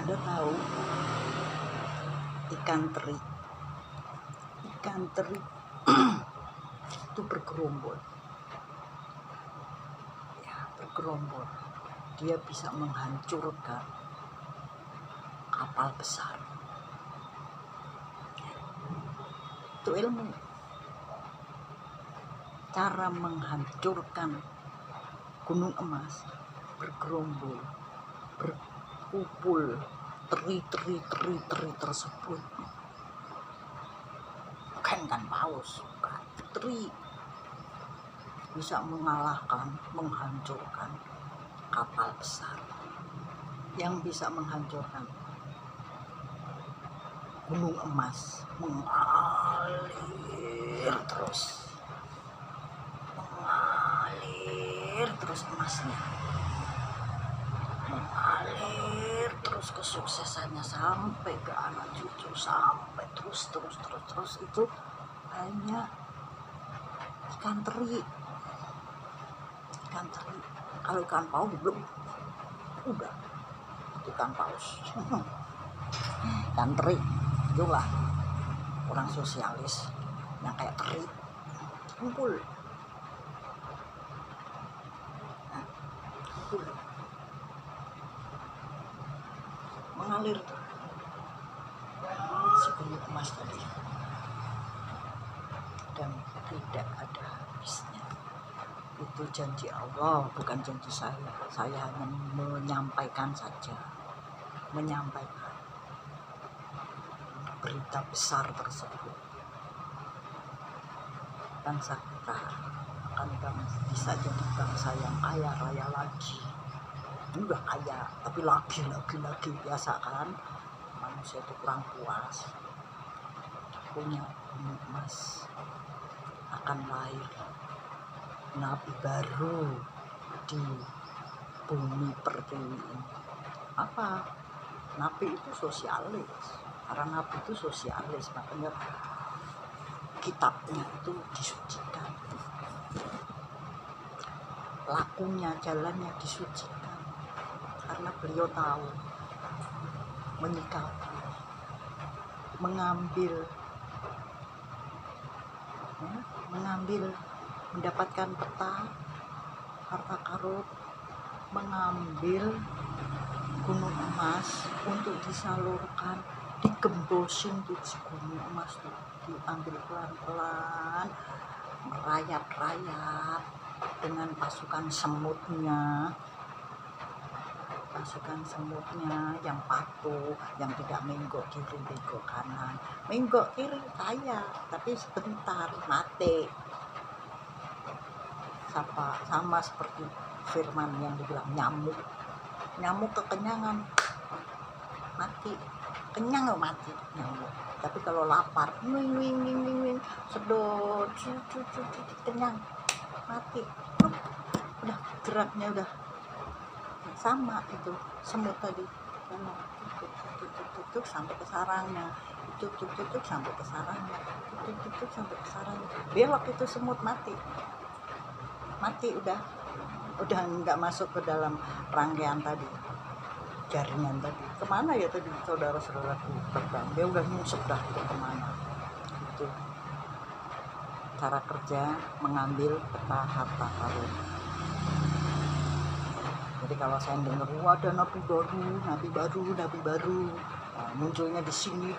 Anda tahu ikan teri itu bergerombol ya, dia bisa menghancurkan kapal besar. Itu ilmu cara menghancurkan gunung emas, bergerombol, berkumpul teri tersebut. Bukan kan paus, bukan. Teri bisa menghancurkan kapal besar, yang bisa menghancurkan gunung emas, mengalir terus emasnya, mengalir terus kesuksesannya sampai ke anak cucu, sampai terus itu hanya ikan teri. Kalau ikan paus belum, udah ikan paus. Ikan teri itulah orang sosialis yang kayak teri kumpul. Mengalir segunung emas tadi, dan tidak ada habisnya. Itu janji Allah, bukan janji saya. Saya hanya menyampaikan saja, menyampaikan berita besar tersebut. Bangsa kita akan bisa jadi bangsa yang kaya raya lagi. Udah kaya, tapi lagi biasa kan, manusia itu kurang puas. Punya gunung emas, akan lahir nabi baru di bumi pertiwi ini. Apa? Nabi itu sosialis, karena nabi itu sosialis, makanya kitabnya itu disucikan, lakunya, jalannya disucikan, karena beliau tahu menyikapi, mengambil, mendapatkan peta harta karun, mengambil gunung emas untuk disalurkan, digembosin tuh gunung emas tuh, diambil pelan-pelan, merayap-rayap dengan pasukan semutnya yang patuh, yang tidak menggok kiri menggok kanan. Menggok kiri kaya, tapi sebentar mati. Sama seperti firman yang dibilang nyamuk kekenyangan mati, kenyang mati nyamuk. Tapi kalau lapar wing sedot kenyang mati. Udah geraknya udah sama. Itu semut tadi tuk sampai ke sarangnya, tuk sampai ke sarangnya, tuk sampai ke sarangnya, belok itu semut mati, udah nggak masuk ke dalam rangkaian tadi, jaringan tadi. Kemana ya tadi saudara-saudaraku terbang, dia udah nyusup dah kemana. Itu cara kerja mengambil peta harta karun. Jadi kalau saya dengar ada nabi baru, nah, munculnya di sini,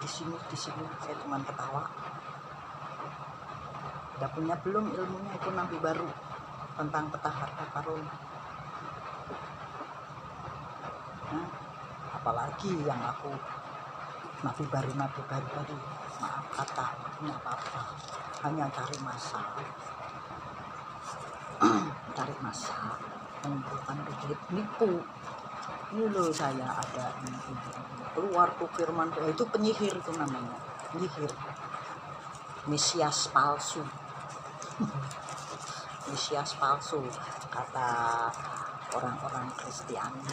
saya cuma ketawa. Udah punya belum ilmunya itu nabi baru tentang peta harta karun? Nah, apalagi yang aku nabi baru tadi, maaf kata, punya apa-apa, hanya cari masa, mengumpulkan duit, nipu. Ini loh saya ada ini, keluar tuh firman, itu penyihir, itu namanya penyihir, Mesias palsu. Mesias palsu kata orang-orang Kristiani,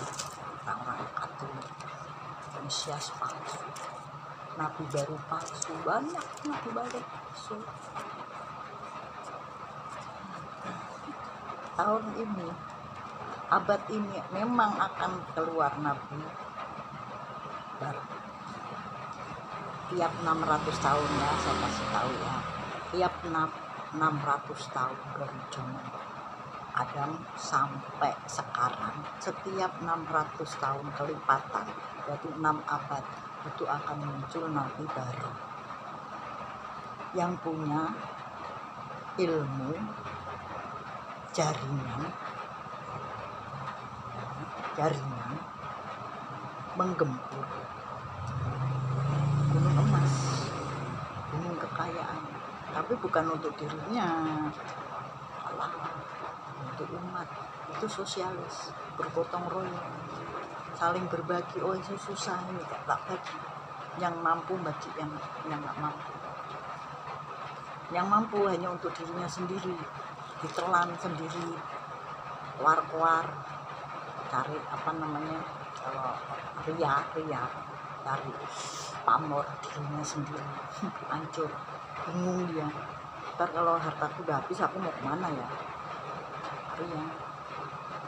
orang-orang Katolik. Mesias palsu, nabi baru palsu, banyak nabi baru palsu. Tahun ini, abad ini memang akan keluar nabi Akbar. Tiap 600 tahun ya, saya kasih tahu ya, tiap 600 tahun dari zaman Adam sampai sekarang, setiap 600 tahun kelipatan, berarti 6 abad, itu akan muncul nabi baru yang punya ilmu jaringan menggempur gunung emas, gunung kekayaan, tapi bukan untuk dirinya, alah, untuk umat. Itu sosialis, bergotong royong, saling berbagi. Oh ini susah, ini tak bagi, yang mampu bagi yang nggak mampu. Yang mampu hanya untuk dirinya sendiri, ditelan sendiri, keluar cari kalau ria cari pamor dirinya sendiri, hancur, bingung dia. Ntar kalau hartaku udah habis aku mau kemana ya? Ria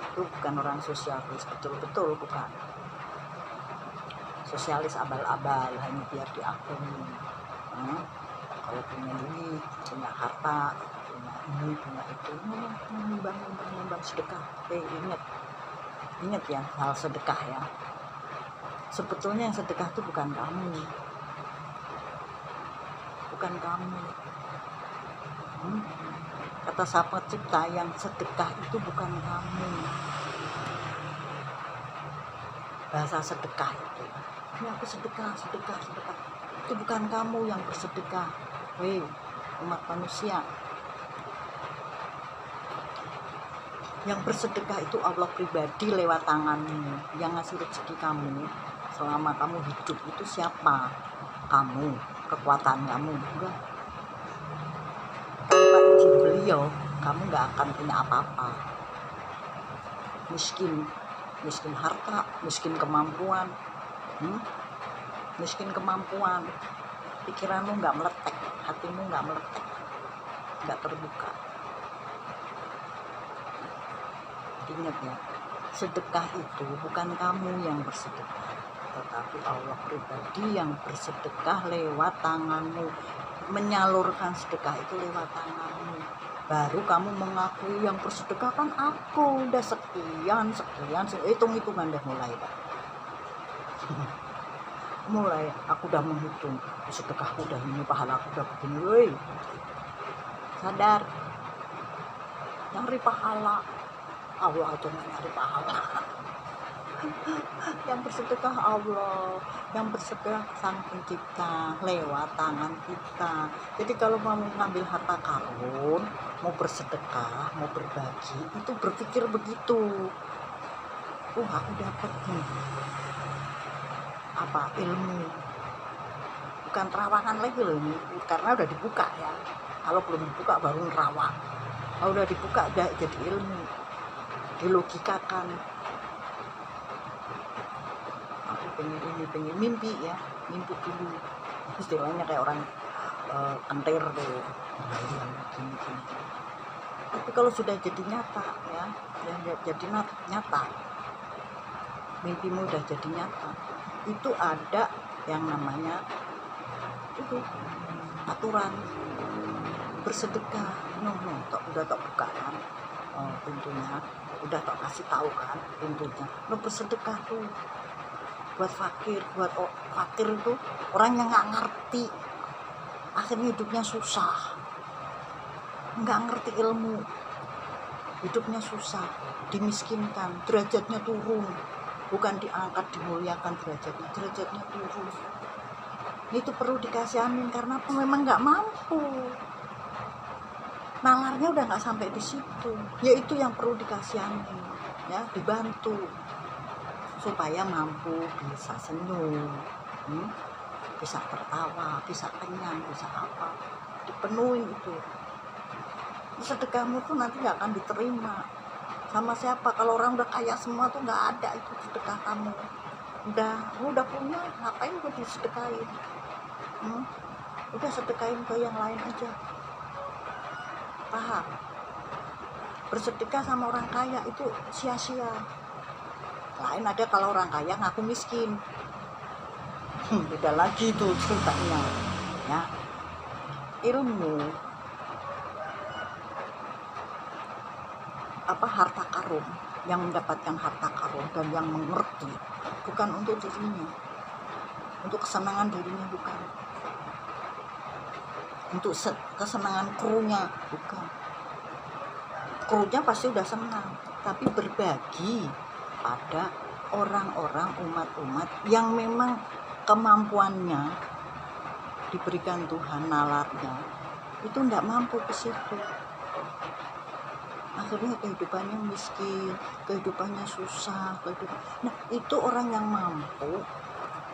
itu bukan orang sosialis, betul-betul bukan. Sosialis abal-abal, hanya biar diakui. Kalau punya duit, punya harta, punya ini, punya itu, menyumbang sedekah. Ingat ya hal sedekah ya. Sebetulnya yang sedekah itu bukan kamu. Kata Sang Pencipta, yang sedekah itu bukan kamu. Bahasa sedekah itu, ini aku sedekah. Itu bukan kamu yang bersedekah. Hei umat manusia, yang bersedekah itu Allah pribadi lewat tanganmu. Yang ngasih rezeki kamu selama kamu hidup itu siapa? Kamu, kekuatan kamu. Enggak. Tanpa izin beliau, kamu nggak akan punya apa-apa. Miskin harta, miskin kemampuan, pikiranmu nggak meletek, hatimu nggak meletek, nggak terbuka. Ingat ya, sedekah itu bukan kamu yang bersedekah, tetapi Allah pribadi yang bersedekah lewat tanganmu. Menyalurkan sedekah itu lewat tanganmu. Baru kamu mengakui yang bersedekah kan aku, udah sekian, hitung-hitungan dah mulai Pak. Mulai aku udah menghitung, sedekahku udah ini, pahala aku udah begini, woi. Sadar, nyari pahala, Allah aja nggak nyari pahala. Yang bersedekah Allah, yang bersedekah Sang Pencipta lewat tangan kita. Jadi kalau mau ngambil harta karun, mau bersedekah, mau berbagi, itu berpikir begitu. Aku dapat nih ilmu, bukan terawangan lagi loh ini, karena udah dibuka ya. Kalau belum dibuka baru nerawang. Kalau udah dibuka udah jadi ilmu, dilogikakan. Aku pengen mimpi dulu, istilahnya kayak orang kentir tuh, gini. Tapi kalau sudah jadi nyata ya, jadi nyata, mimpimu udah jadi nyata, itu ada yang namanya itu aturan bersedekah. Udah tak buka kan pintunya, udah tak kasih tahu kan pintunya. Bersedekah tuh buat fakir itu orang yang nggak ngerti, akhirnya hidupnya susah, nggak ngerti ilmu, hidupnya susah, dimiskinkan, derajatnya turun, bukan diangkat, dimuliakan, derajatnya turun. Itu perlu dikasihanin, karena apa? Memang nggak mampu, nalarnya udah nggak sampai di situ. Yaitu yang perlu dikasihanin ya, dibantu supaya mampu, bisa senyum, bisa tertawa, bisa kenyang, bisa apa, dipenuhin itu. Sedekahmu tuh nanti nggak akan diterima sama siapa. Kalau orang udah kaya semua tuh nggak ada itu sedekah kamu. Udah punya, ngapain gue disedekahin? Udah sedekahin ke yang lain aja. Paham? Bersedekah sama orang kaya itu sia-sia. Lain ada kalau orang kaya ngaku miskin, beda lagi itu ceritanya ya. Ilmu harta karun, yang mendapatkan harta karun dan yang mengerti bukan untuk dirinya, untuk kesenangan dirinya bukan, untuk kesenangan krunya bukan. Krunya pasti udah senang, tapi berbagi pada orang-orang, umat-umat yang memang kemampuannya diberikan Tuhan, nalarnya itu tidak mampu ke situ. Akhirnya kehidupannya miskin, kehidupannya susah, nah itu orang yang mampu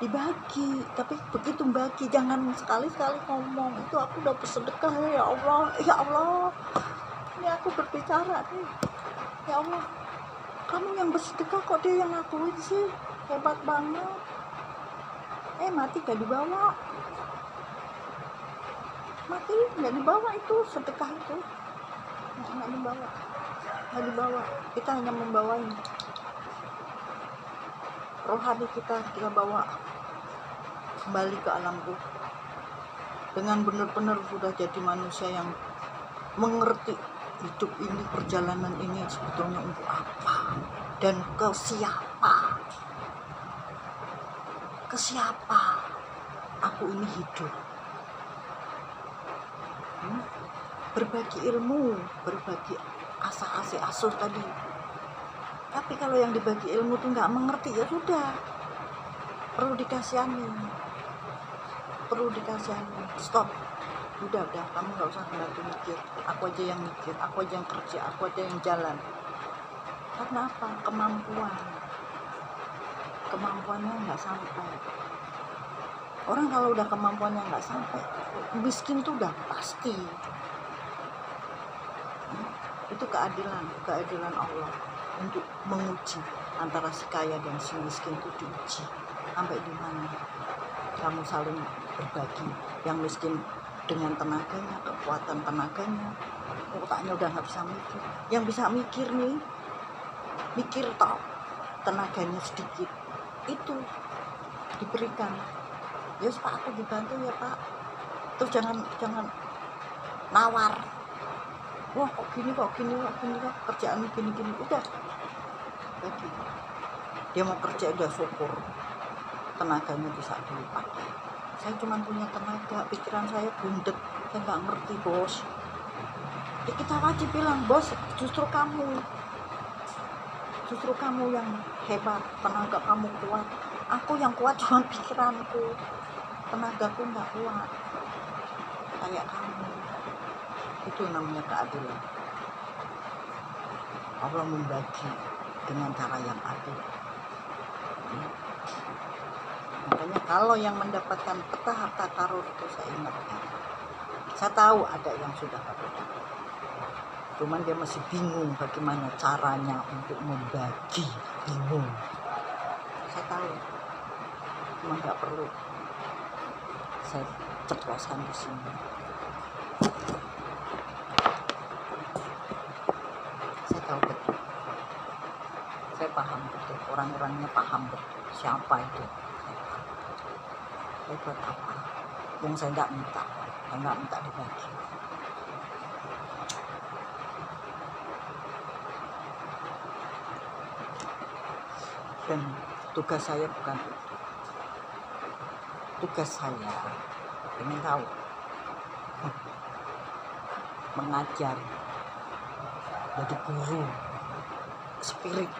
dibagi. Tapi begitu bagi jangan sekali-sekali ngomong itu aku udah bersedekah ya Allah, ya Allah, ini aku berbicara nih, ya Allah, kamu yang bersedekah kok dia yang ngakuin sih, hebat banget. Mati gak dibawa, mati gak dibawa itu sedekah itu, nggak dibawa. Kita hanya membawanya, rohani kita bawa kembali ke alam ruh dengan benar-benar sudah jadi manusia yang mengerti hidup ini, perjalanan ini sebetulnya untuk apa dan ke siapa aku ini hidup. Berbagi ilmu, berbagi asuh tadi. Tapi kalau yang dibagi ilmu tuh nggak mengerti, ya sudah, perlu dikasihani, stop, udah kamu nggak usah bantu mikir, aku aja yang mikir, aku aja yang kerja, aku aja yang jalan. Karena apa? Kemampuannya nggak sampai. Orang kalau udah kemampuannya nggak sampai, miskin tuh udah pasti. Itu keadilan Allah untuk menguji antara si kaya dan si miskin itu diuji sampai di mana kamu saling berbagi. Yang miskin dengan tenaganya, kekuatan tenaganya, otaknya udah nggak bisa mikir. Yang bisa mikir tau, tenaganya sedikit, itu diberikan. Ya Pak, aku dibantu ya Pak. Terus jangan nawar. Wah kok gini kerjaan gini, udah bagi. Dia mau kerja udah syukur tenaganya bisa dipakai. Saya cuma punya tenaga, pikiran saya bundet, saya nggak ngerti bos. Ya kita wajib bilang, bos, justru kamu yang hebat, tenaga kamu kuat. Aku yang kuat cuma pikiranku, tenagaku nggak kuat kayak kamu. Itu namanya keadilan. Allah membagi dengan cara yang adil. Makanya kalau yang mendapatkan peta harta karun itu saya ingatkan. Saya tahu ada yang sudah dapat, cuman dia masih bingung bagaimana caranya untuk membagi, bingung. Saya tahu, cuma nggak perlu saya ceplosan di sini. Saya tahu betul, saya paham betul, orang-orangnya paham betul siapa itu. Saya buat apa? Yang saya nggak minta dibagi. Dan tugas saya bukan itu. Tugas saya ingin tahu, mengajar, jadi guru spirit,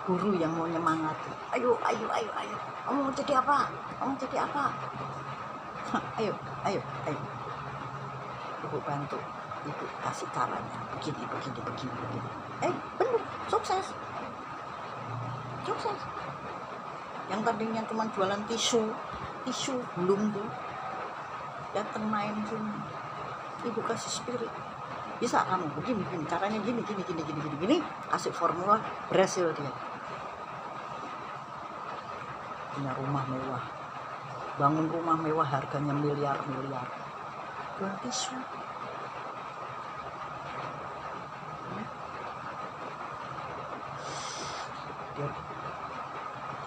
guru yang mau nyemangati. Ayo, kamu mau jadi apa? Ayo, ibu bantu, ibu kasih caranya begini. Bener, sukses. Yang tadinya cuma jualan tisu belum tuh datang main sini, ibu kasih spirit, bisa kamu begini caranya, gini, kasih formula, berhasil dia. Punya rumah mewah, bangun rumah mewah harganya miliar, jual tisu. Dia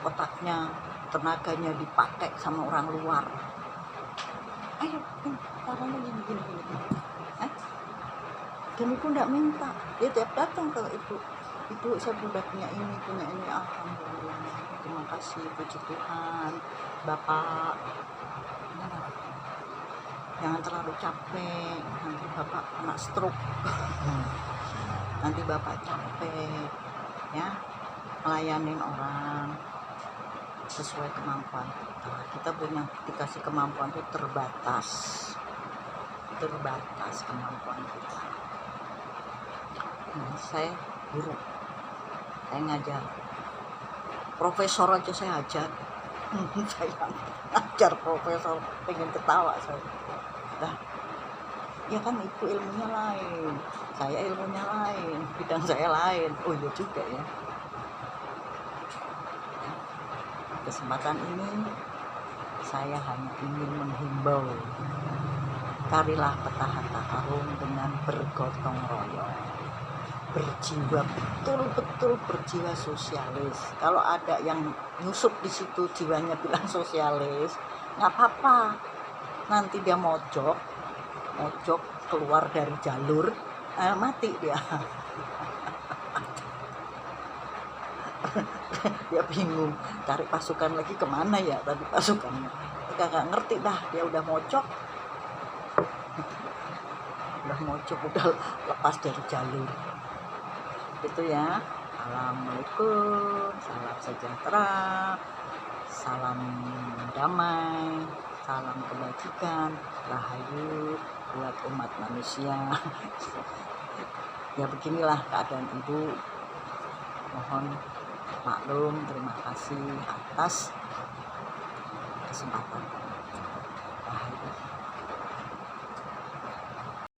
otaknya tenaganya dipakai sama orang luar. Ayo, caranya gini gini gini. Dan ibu enggak minta, dia tiap datang ke ibu saya sudah punya ini, alhamdulillah, terima kasih, puji Tuhan, Bapak, jangan terlalu capek, nanti Bapak kena stroke, nanti Bapak capek, ya, melayanin orang sesuai kemampuan kita. Kita punya dikasih kemampuan itu terbatas kemampuan kita. Saya guru, saya ngajar, profesor aja saya ajar. Saya ngajar profesor, pengen ketawa saya. Nah, ya kan ibu ilmunya lain, saya ilmunya lain, bidang saya lain. Oh iya juga ya. Kesempatan ini saya hanya ingin menghimbau, carilah peta harta karun dengan bergotong royong, berjiwa betul-betul berjiwa sosialis. Kalau ada yang nyusup di situ jiwanya bilang sosialis, nggak apa-apa, nanti dia mojok keluar dari jalur, mati dia. Dia bingung cari pasukan lagi kemana ya, tadi pasukannya nggak ngerti dah, dia udah mojok, udah lepas dari jalur itu ya. Assalamualaikum, salam sejahtera, salam damai, salam kebajikan, rahayu buat umat manusia. Ya beginilah keadaan ibu, mohon maklum, terima kasih atas kesempatan. Rahayu.